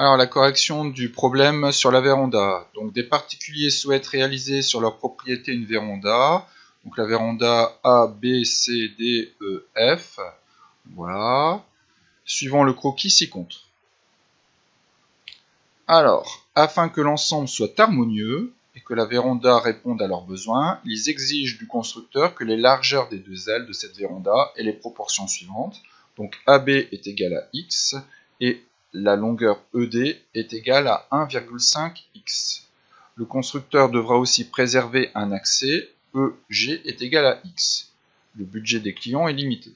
Alors, la correction du problème sur la véranda. Donc, des particuliers souhaitent réaliser sur leur propriété une véranda. Donc, la véranda A, B, C, D, E, F. Voilà. Suivant le croquis ci-contre. Alors, afin que l'ensemble soit harmonieux et que la véranda réponde à leurs besoins, ils exigent du constructeur que les largeurs des deux ailes de cette véranda aient les proportions suivantes. Donc, AB est égal à X et la longueur ED est égale à 1,5x. Le constructeur devra aussi préserver un accès, EG est égal à X. Le budget des clients est limité.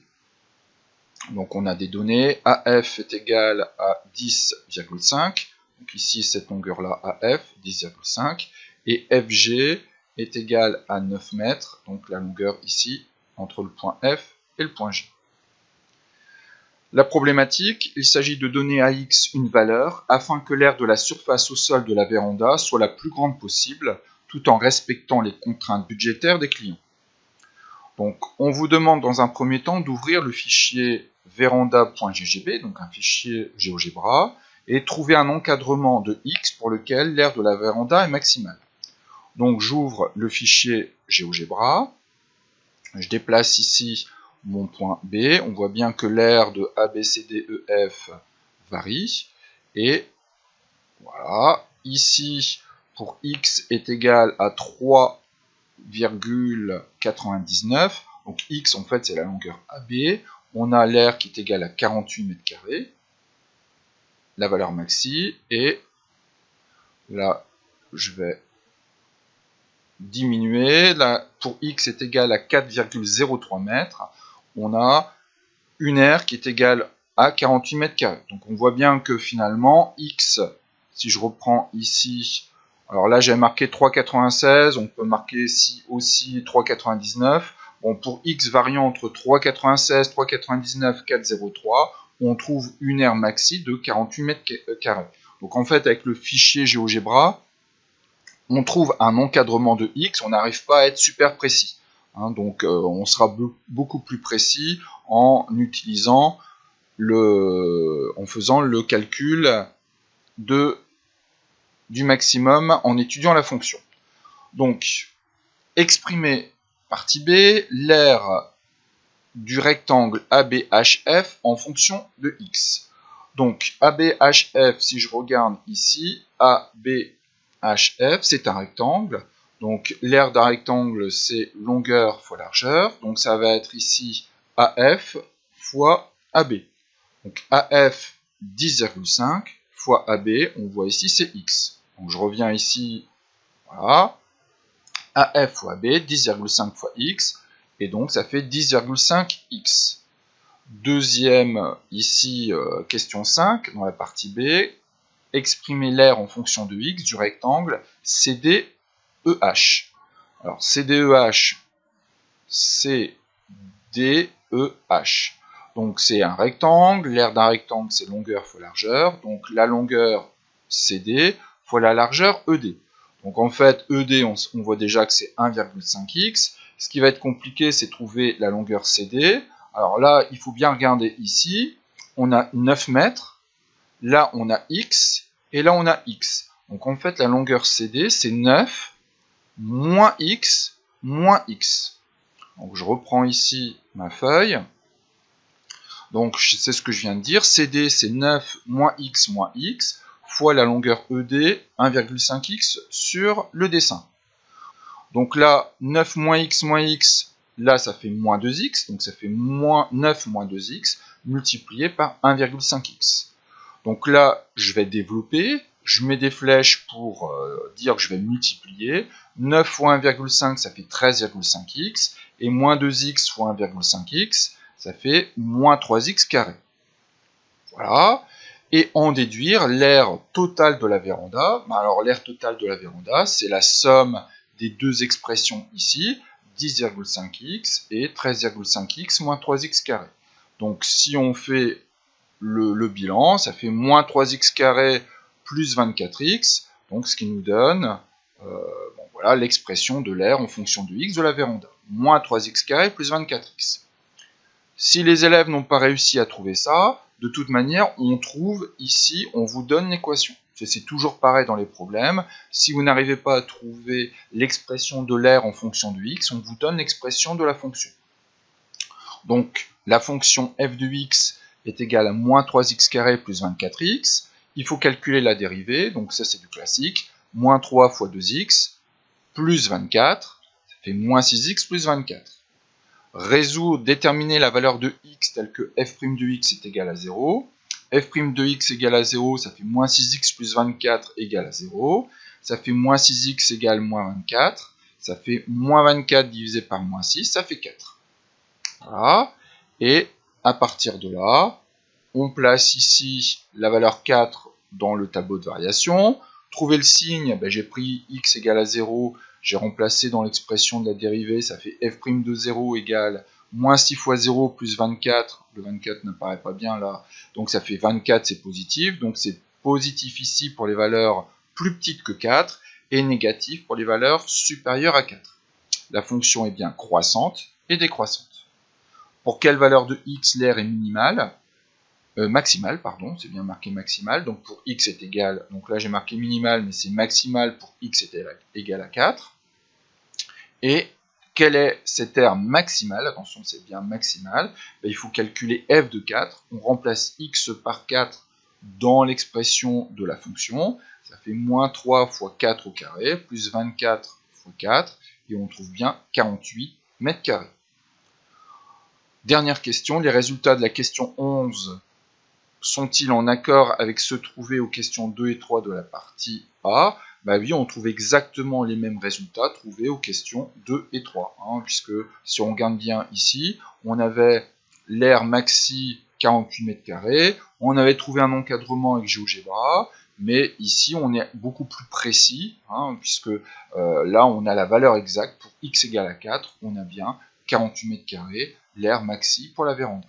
Donc on a des données, AF est égal à 10,5, donc ici cette longueur-là, AF, 10,5, et FG est égal à 9 mètres, donc la longueur ici, entre le point F et le point G. La problématique, il s'agit de donner à X une valeur afin que l'aire de la surface au sol de la véranda soit la plus grande possible, tout en respectant les contraintes budgétaires des clients. Donc, on vous demande dans un premier temps d'ouvrir le fichier veranda.ggb, donc un fichier GeoGebra, et trouver un encadrement de X pour lequel l'aire de la véranda est maximale. Donc, j'ouvre le fichier GeoGebra, je déplace ici mon point B, on voit bien que l'aire de ABCDEF varie, et voilà, ici pour X est égal à 3,99, donc X en fait c'est la longueur AB, on a l'aire qui est égale à 48 mètres carrés, la valeur maxi, et là je vais diminuer, là pour X est égal à 4,03 mètres, on a une aire qui est égale à 48 mètres carrés. Donc on voit bien que finalement, X, si je reprends ici, alors là j'ai marqué 3,96, on peut marquer ici aussi 3,99. Bon, pour X variant entre 3,96, 3,99, 4,03, on trouve une aire maxi de 48 mètres carrés. Donc en fait, avec le fichier GeoGebra, on trouve un encadrement de X, on n'arrive pas à être super précis. Donc on sera beaucoup plus précis en utilisant en faisant le calcul du maximum en étudiant la fonction. Donc exprimer partie B, l'aire du rectangle ABHF en fonction de X. Donc ABHF, si je regarde ici, ABHF c'est un rectangle. Donc l'aire d'un rectangle, c'est longueur fois largeur. Donc ça va être ici AF fois AB. Donc AF 10,5 fois AB, on voit ici c'est X. Donc je reviens ici, voilà. AF fois AB, 10,5 fois X. Et donc ça fait 10,5X. Deuxième, ici, question 5, dans la partie B. Exprimer l'aire en fonction de X du rectangle CD EH. Alors CDEH, CDEH. Donc c'est un rectangle, l'aire d'un rectangle c'est longueur fois largeur, donc la longueur CD fois la largeur ED. Donc en fait ED on voit déjà que c'est 1,5x. Ce qui va être compliqué c'est trouver la longueur CD. Alors là il faut bien regarder ici, on a 9 mètres, là on a X et là on a X. Donc en fait la longueur CD c'est 9 moins X moins X. Donc je reprends ici ma feuille. Donc c'est ce que je viens de dire. CD c'est 9 moins X fois la longueur ED 1,5X sur le dessin. Donc là 9 moins X, là ça fait moins 2X. Donc ça fait moins 9 moins 2X multiplié par 1,5X. Donc là je vais développer. Je mets des flèches pour dire que je vais multiplier. 9 fois 1,5, ça fait 13,5x. Et moins 2x fois 1,5x, ça fait moins 3x carré. Voilà. Et en déduire l'aire totale de la véranda. Alors l'aire totale de la véranda, c'est la somme des deux expressions ici. 10,5x et 13,5x moins 3x carré. Donc si on fait le bilan, ça fait moins 3x carré plus 24x, donc ce qui nous donne voilà, l'expression de l'aire en fonction de x de la véranda. Moins 3x carré plus 24x. Si les élèves n'ont pas réussi à trouver ça, de toute manière, on trouve ici, on vous donne l'équation. C'est toujours pareil dans les problèmes. Si vous n'arrivez pas à trouver l'expression de l'aire en fonction de x, on vous donne l'expression de la fonction. Donc, la fonction f de x est égale à moins 3x carré plus 24x. Il faut calculer la dérivée, donc ça c'est du classique. Moins 3 fois 2x plus 24, ça fait moins 6x plus 24. Résoudre, déterminer la valeur de x telle que f' de x est égal à 0. F' de x égale à 0, ça fait moins 6x plus 24 égale à 0. Ça fait moins 6x égale moins 24. Ça fait moins 24 divisé par moins 6, ça fait 4. Voilà. Et à partir de là, on place ici la valeur 4 dans le tableau de variation. Trouver le signe, ben j'ai pris x égale à 0, j'ai remplacé dans l'expression de la dérivée, ça fait f' de 0 égale moins 6 fois 0 plus 24, le 24 n'apparaît pas bien là, donc ça fait 24, c'est positif, donc c'est positif ici pour les valeurs plus petites que 4, et négatif pour les valeurs supérieures à 4. La fonction est bien croissante et décroissante. Pour quelle valeur de x l'aire est minimale, maximale, pardon, c'est bien marqué maximale, donc pour x est égal, donc là j'ai marqué minimal, mais c'est maximal pour x est égal à 4. Et quelle est cette aire maximale? Attention, c'est bien maximal. Ben, il faut calculer f de 4. On remplace x par 4 dans l'expression de la fonction. Ça fait moins 3 fois 4 au carré, plus 24 fois 4, et on trouve bien 48 mètres carrés. Dernière question, les résultats de la question 11 sont-ils en accord avec ceux trouvés aux questions 2 et 3 de la partie A? Bah oui, on trouve exactement les mêmes résultats trouvés aux questions 2 et 3. Puisque si on regarde bien ici, on avait l'aire maxi 48 mètres carrés, on avait trouvé un encadrement avec GeoGebra, mais ici on est beaucoup plus précis, puisque là on a la valeur exacte pour x égale à 4, on a bien 48 mètres carrés, l'aire maxi pour la véranda.